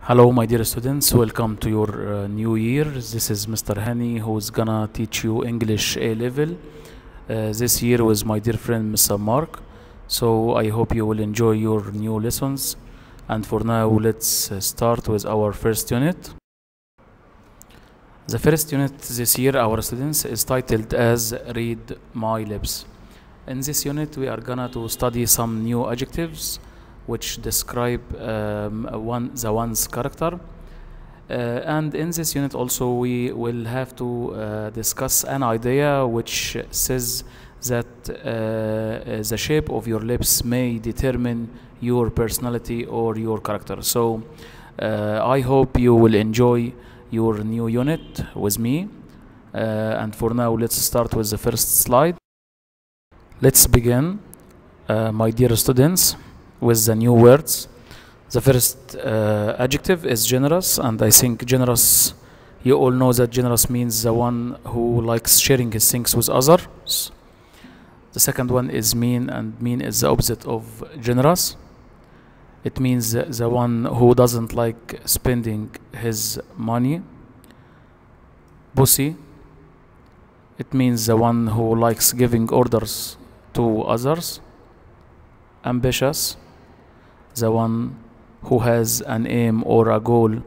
Hello, my dear students. Welcome to your new year. This is Mr. Hani, who's gonna teach you English A level this year with my dear friend Mr. Mark. So I hope you will enjoy your new lessons. And for now, let's start with our first unit. The first unit this year, our students, is titled as Read My Lips. In this unit, we are gonna to study some new adjectives which describe the one's character. And in this unit also we will have to discuss an idea which says that the shape of your lips may determine your personality or your character. So I hope you will enjoy your new unit with me. And for now, let's start with the first slide. Let's begin, my dear students, with the new words. The first adjective is generous, and I think generous, you all know that generous means the one who likes sharing his things with others. The second one is mean, and mean is the opposite of generous. It means the one who doesn't like spending his money. Bossy, it means the one who likes giving orders to others. Ambitious, the one who has an aim or a goal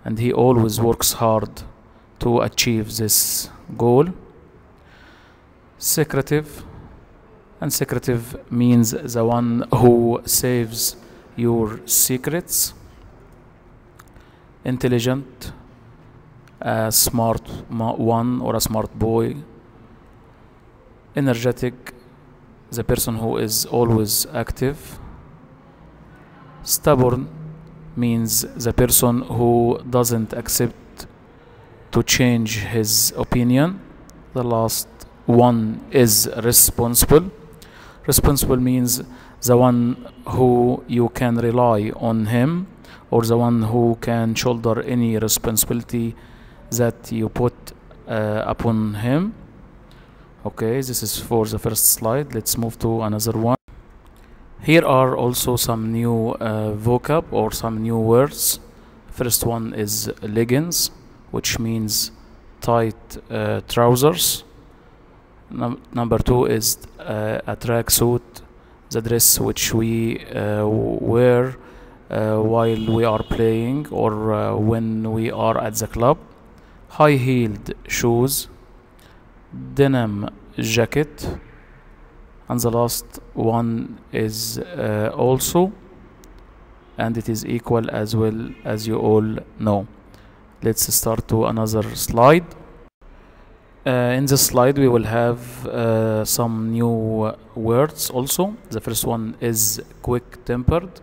and he always works hard to achieve this goal. Secretive, and secretive means the one who saves your secrets. Intelligent, a smart one or a smart boy. Energetic, the person who is always active. Stubborn means the person who doesn't accept to change his opinion. The last one is responsible. Responsible means the one who you can rely on him, or the one who can shoulder any responsibility that you put upon him. Okay, this is for the first slide. Let's move to another one. Here are also some new vocab or some new words. First one is leggings, which means tight trousers. Number two is a tracksuit, the dress which we wear while we are playing or when we are at the club. High-heeled shoes, denim jacket, and the last one is also, and it is equal as well, as you all know. Let's start to another slide. In this slide we will have some new words also. The first one is quick-tempered,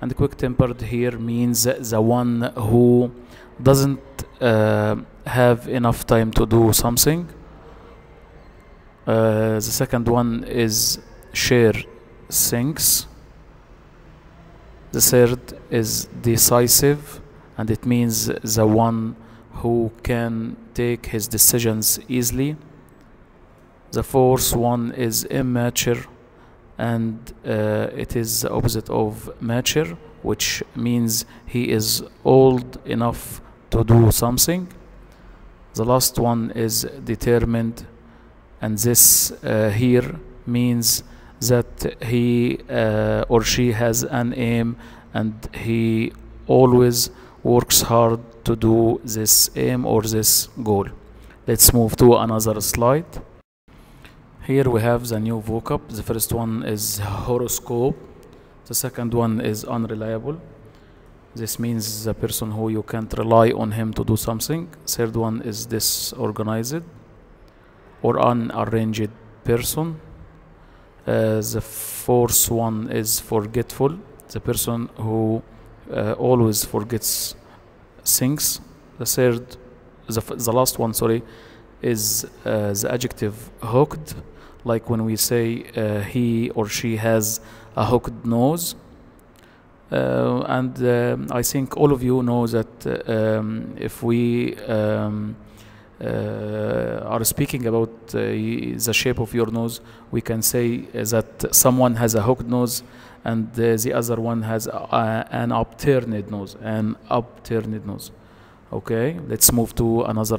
and quick-tempered here means the one who doesn't have enough time to do something. The second one is share things. The third is decisive, and it means the one who can take his decisions easily. The fourth one is immature, and it is the opposite of mature, which means he is old enough to do something. The last one is determined, and this here means that he or she has an aim and he always works hard to do this aim or this goal. Let's move to another slide. Here we have the new vocab. The first one is horoscope. The second one is unreliable. This means the person who you can't rely on him to do something. Third one is disorganized or unarranged person. The fourth one is forgetful, the person who always forgets things. The last one, sorry, is the adjective hooked, like when we say he or she has a hooked nose. And I think all of you know that if we are speaking about the shape of your nose, we can say that someone has a hooked nose and the other one has an upturned nose. Okay, let's move to another.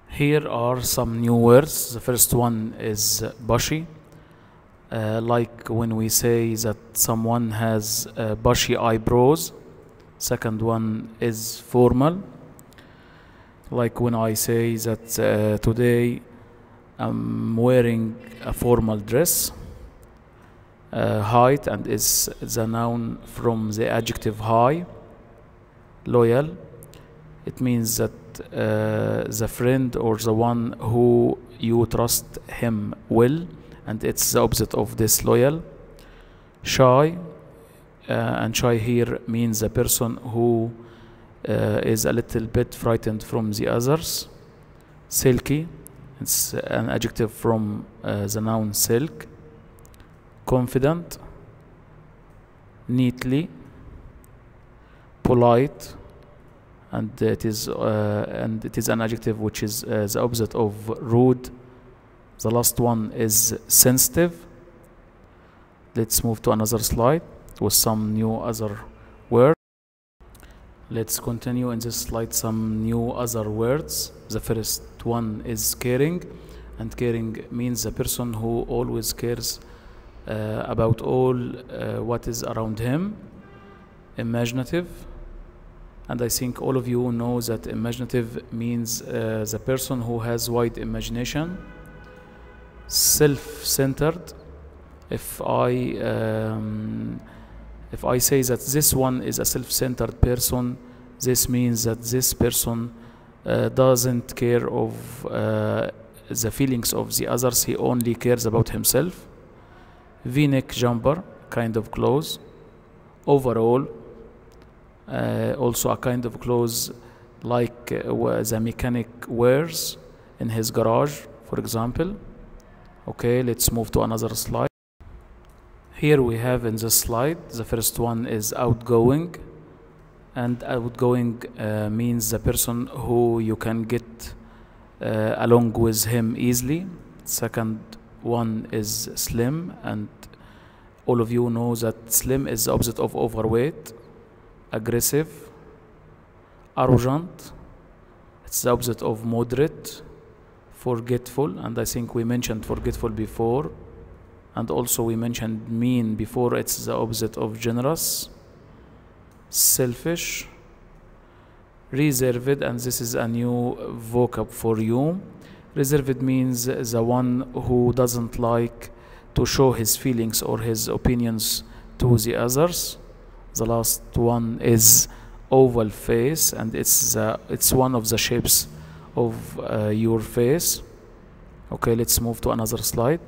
Here are some new words. The first one is bushy. Like when we say that someone has bushy eyebrows. Second one is formal. Like when I say that today I'm wearing a formal dress. Height, and is the noun from the adjective high. Loyal, it means that the friend or the one who you trust him will, and it's the opposite of disloyal. Shy, and shy here means the person who is a little bit frightened from the others. Silky, it's an adjective from the noun silk. Confident, neatly, polite, and it is an adjective which is the opposite of rude. The last one is sensitive. Let's move to another slide with some new other words. Let's continue in this slide some new other words. The first one is caring, and caring means a person who always cares about all what is around him. Imaginative, and I think all of you know that imaginative means the person who has wide imagination. Self-centered, if I say that this one is a self-centered person, this means that this person doesn't care of the feelings of the others, he only cares about himself. V-neck jumper, kind of clothes. Overall, also a kind of clothes like the mechanic wears in his garage, for example. Okay, let's move to another slide. Here we have in this slide, the first one is outgoing, and outgoing means the person who you can get along with him easily. Second one is slim, and all of you know that slim is the opposite of overweight. Aggressive, arrogant, it's the opposite of moderate. Forgetful, and I think we mentioned forgetful before, and also we mentioned mean before, it's the opposite of generous. Selfish, reserved, and this is a new vocab for you. Reserved means the one who doesn't like to show his feelings or his opinions to the others. The last one is oval face, and it's one of the shapes of your face. Okay, let's move to another slide.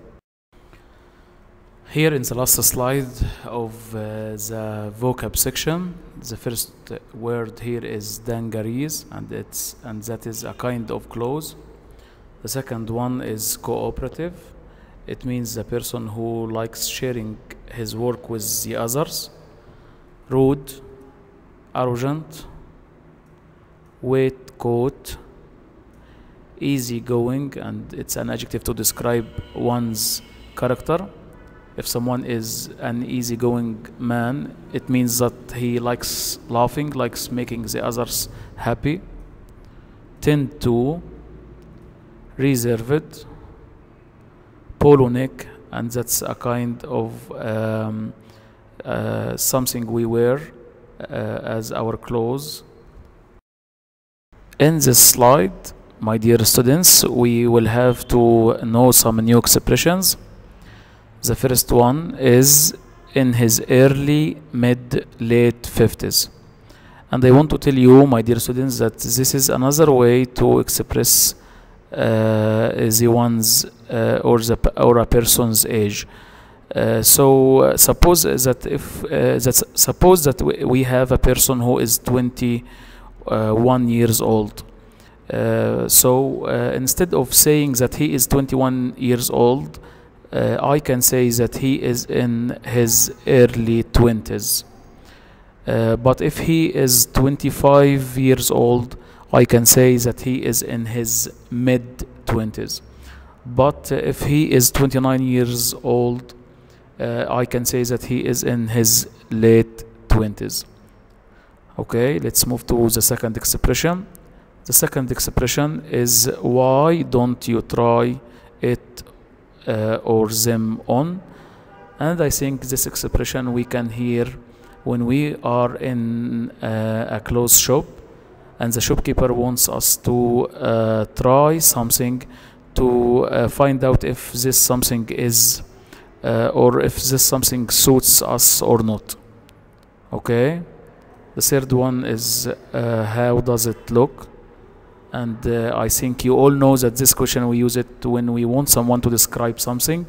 Here in the last slide of the vocab section, the first word here is dungarees, and that is a kind of clothes. The second one is cooperative. It means the person who likes sharing his work with the others. Rude, arrogant, waistcoat, easygoing, and it's an adjective to describe one's character. If someone is an easygoing man, it means that he likes laughing, likes making the others happy. Tend to, reserved, polo neck, and that's a kind of something we wear as our clothes. In this slide, my dear students, we will have to know some new expressions. The first one is in his early, mid, late 50s. And I want to tell you, my dear students, that this is another way to express the one's or a person's age. Suppose that we have a person who is 21 years old. Instead of saying that he is 21 years old, I can say that he is in his early 20s. But if he is 25 years old, I can say that he is in his mid-20s. But if he is 29 years old, I can say that he is in his late 20s. Okay, let's move to the second expression. The second expression is, why don't you try it or them on? And I think this expression we can hear when we are in a clothes shop and the shopkeeper wants us to try something to find out if this something is or if this something suits us or not. Okay, the third one is how does it look? And I think you all know that this question we use it when we want someone to describe something.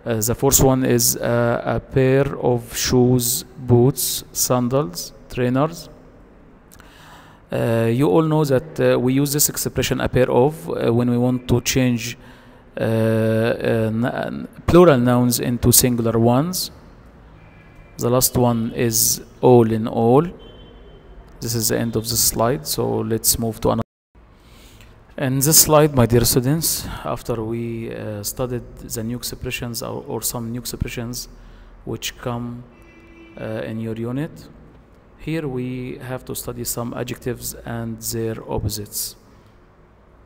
The fourth one is a pair of shoes, boots, sandals, trainers. You all know that we use this expression a pair of when we want to change plural nouns into singular ones. The last one is all in all. This is the end of the slide, so let's move to another. In this slide, my dear students, after we studied the new expressions or some new expressions which come in your unit, here we have to study some adjectives and their opposites.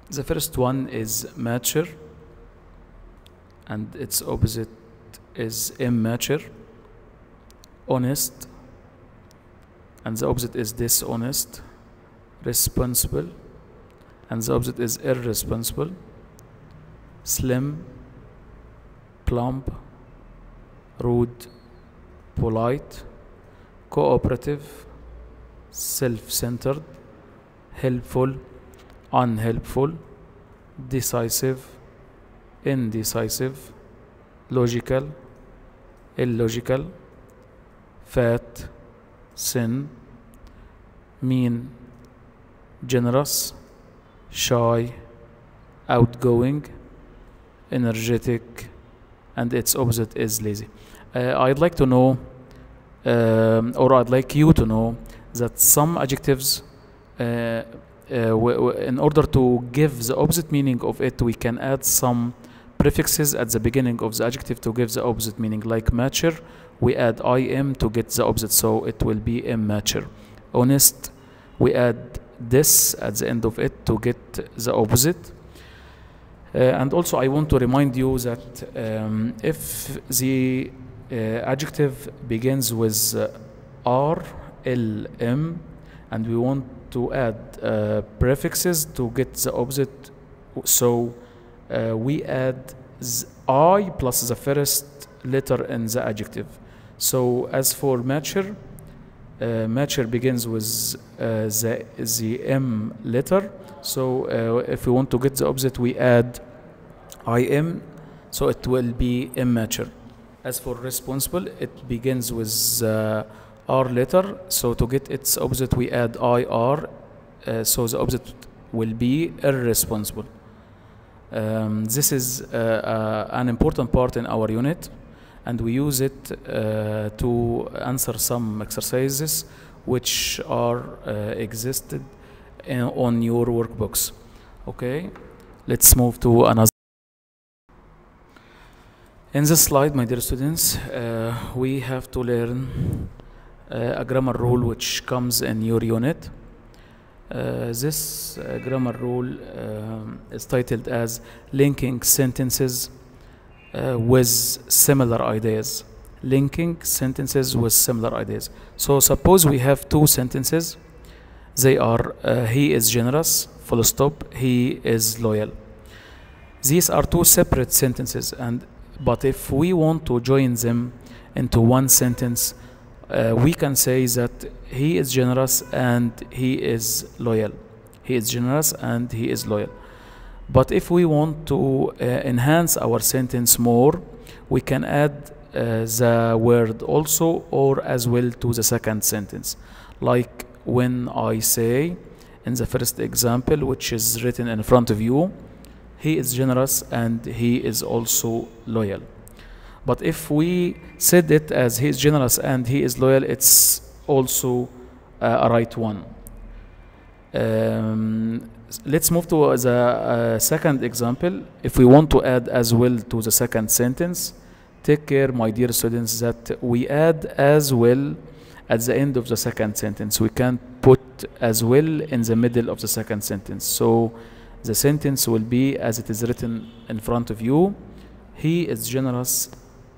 The first one is mature, and its opposite is immature. Honest, and the opposite is dishonest. Responsible, and the opposite is irresponsible. Slim, plump, rude, polite, cooperative, self-centered, helpful, unhelpful, decisive, indecisive, logical, illogical, fat, thin, mean, generous, shy, outgoing, energetic, and its opposite is lazy. I'd like to know, or I'd like you to know, that some adjectives, in order to give the opposite meaning of it, we can add some prefixes at the beginning of the adjective to give the opposite meaning. Like mature, we add im to get the opposite, so it will be immature. Honest, we add this at the end of it to get the opposite. And also I want to remind you that if the adjective begins with r, l, m, and we want to add prefixes to get the opposite, so we add I plus the first letter in the adjective. So as for mature, mature begins with the M letter. So if we want to get the opposite, we add IM, so it will be immature. As for responsible, it begins with R letter. So to get its opposite, we add IR, so the opposite will be irresponsible. This is an important part in our unit, and we use it to answer some exercises which are existed on your workbooks. Okay, let's move to another. In this slide, my dear students, we have to learn a grammar rule which comes in your unit. This grammar rule is titled as linking sentences with similar ideas. Linking sentences with similar ideas. So suppose we have two sentences. They are he is generous, full stop, he is loyal. These are two separate sentences, but if we want to join them into one sentence, we can say that he is generous and he is loyal. He is generous and he is loyal. But if we want to enhance our sentence more, we can add the word also or as well to the second sentence. Like when I say in the first example, which is written in front of you, he is generous and he is also loyal. But if we said it as he is generous and he is loyal, it's also a right one. Let's move to the second example. If we want to add as well to the second sentence, take care, my dear students, that we add as well at the end of the second sentence. We can't put as well in the middle of the second sentence. So the sentence will be as it is written in front of you. He is generous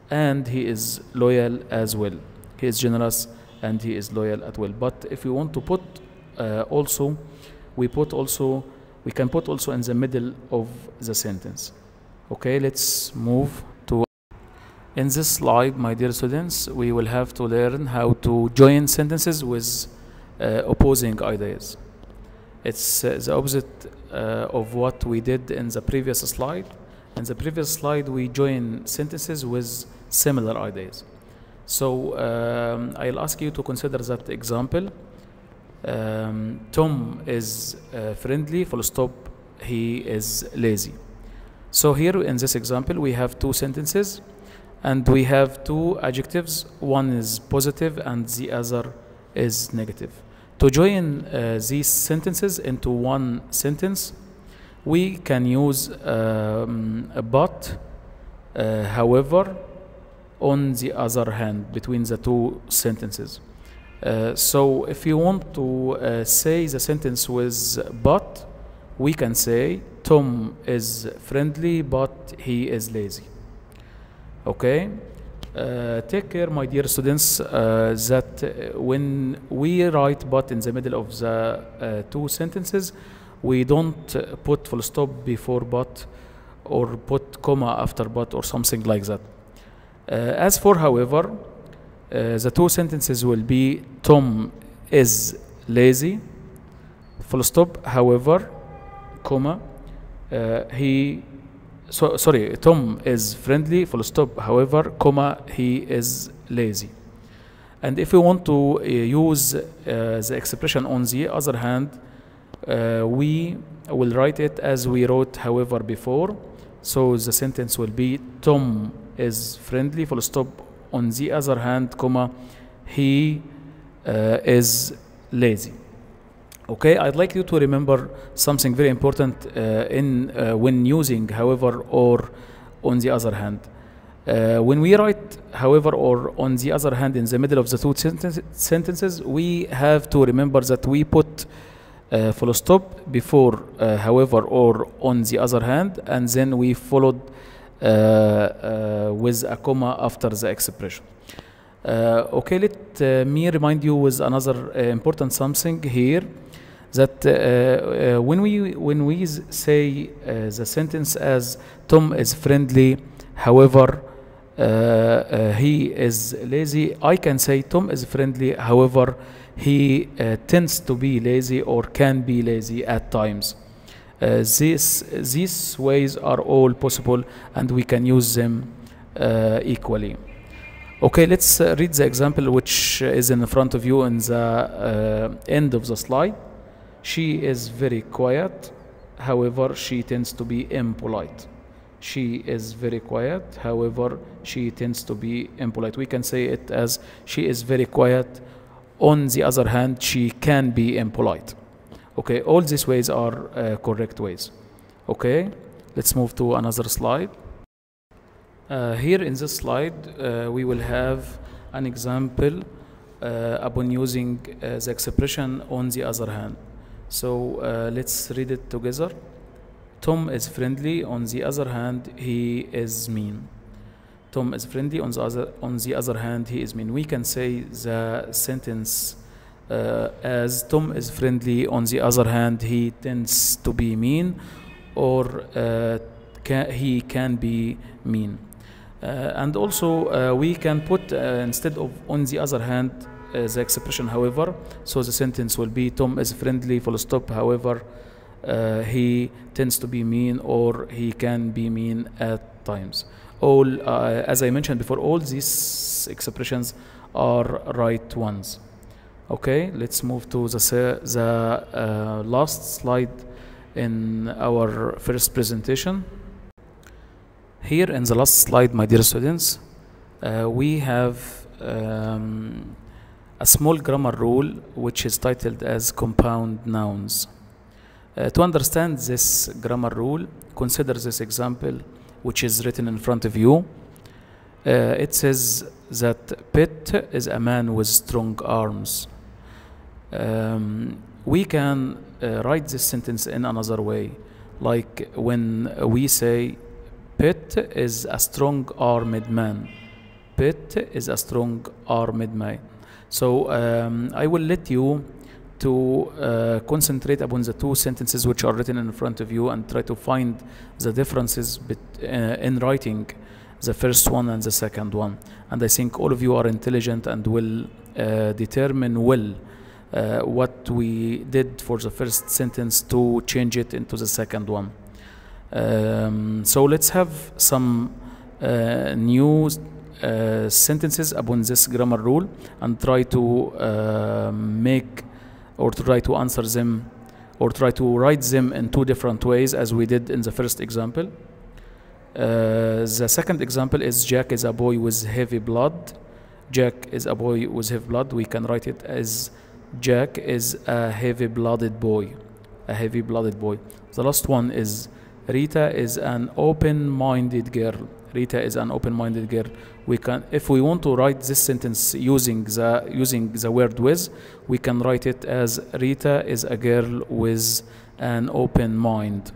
and he is loyal as well. He is generous and he is loyal as well. But if we want to put also, we can put also in the middle of the sentence. Okay, let's move to. In this slide, my dear students, we will have to learn how to join sentences with opposing ideas. It's the opposite of what we did in the previous slide. In the previous slide, we join sentences with similar ideas. So I'll ask you to consider that example. Tom is friendly, full stop, he is lazy. So here in this example, we have two sentences and we have two adjectives. One is positive and the other is negative. To join these sentences into one sentence, we can use a but, however, on the other hand, between the two sentences. So if you want to say the sentence with but, we can say Tom is friendly but he is lazy. Okay, take care, my dear students, that when we write but in the middle of the two sentences, we don't put full stop before but or put comma after but or something like that. As for however, the two sentences will be Tom is lazy, full stop, however, comma, Tom is friendly, full stop, however, comma, he is lazy. And if we want to use the expression on the other hand, we will write it as we wrote however before. So the sentence will be Tom is friendly, full stop, on the other hand, comma, he is lazy. Okay, I'd like you to remember something very important when using however or on the other hand. When we write however or on the other hand in the middle of the two sentences, we have to remember that we put full stop before however or on the other hand, and then we followed with a comma after the expression. Okay, let me remind you with another important something here, that when we say the sentence as Tom is friendly, however he is lazy, I can say Tom is friendly, however he tends to be lazy or can be lazy at times. These ways are all possible and we can use them equally. Okay, let's read the example which is in front of you in the end of the slide. She is very quiet, however she tends to be impolite. She is very quiet, however she tends to be impolite. We can say it as she is very quiet, on the other hand she can be impolite. Okay, all these ways are correct ways. Okay, let's move to another slide. Here in this slide, we will have an example upon using the expression on the other hand. So let's read it together. Tom is friendly, on the other hand, he is mean. Tom is friendly, on the other hand, he is mean. We can say the sentence as Tom is friendly, on the other hand, he tends to be mean, or he can be mean. And also we can put instead of on the other hand the expression however, so the sentence will be Tom is friendly, full stop, however he tends to be mean or he can be mean at times. All as I mentioned before, all these expressions are right ones. Okay, let's move to the last slide in our first presentation. Here in the last slide, my dear students, we have a small grammar rule which is titled as compound nouns. To understand this grammar rule, consider this example which is written in front of you. It says that Pitt is a man with strong arms. We can write this sentence in another way, like when we say Pitt is a strong-armed man. Pitt is a strong-armed man. So I will let you to concentrate upon the two sentences which are written in front of you and try to find the differences in writing the first one and the second one. And I think all of you are intelligent and will determine well what we did for the first sentence to change it into the second one. So let's have some new sentences upon this grammar rule and try to make or try to answer them or try to write them in two different ways as we did in the first example. The second example is Jack is a boy with heavy blood. Jack is a boy with heavy blood. We can write it as Jack is a heavy-blooded boy. A heavy-blooded boy. The last one is Rita is an open-minded girl. Rita is an open-minded girl. We can, if we want to write this sentence using the word with, we can write it as Rita is a girl with an open mind.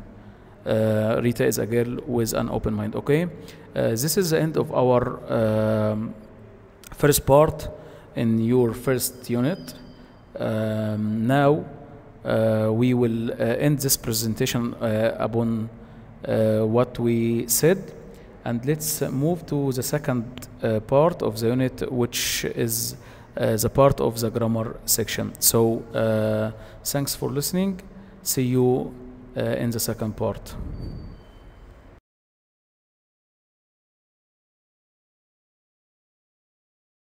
Rita is a girl with an open mind. Okay, this is the end of our first part in your first unit. Now we will end this presentation upon what we said, and let's move to the second part of the unit, which is the part of the grammar section. So thanks for listening. See you in the second part.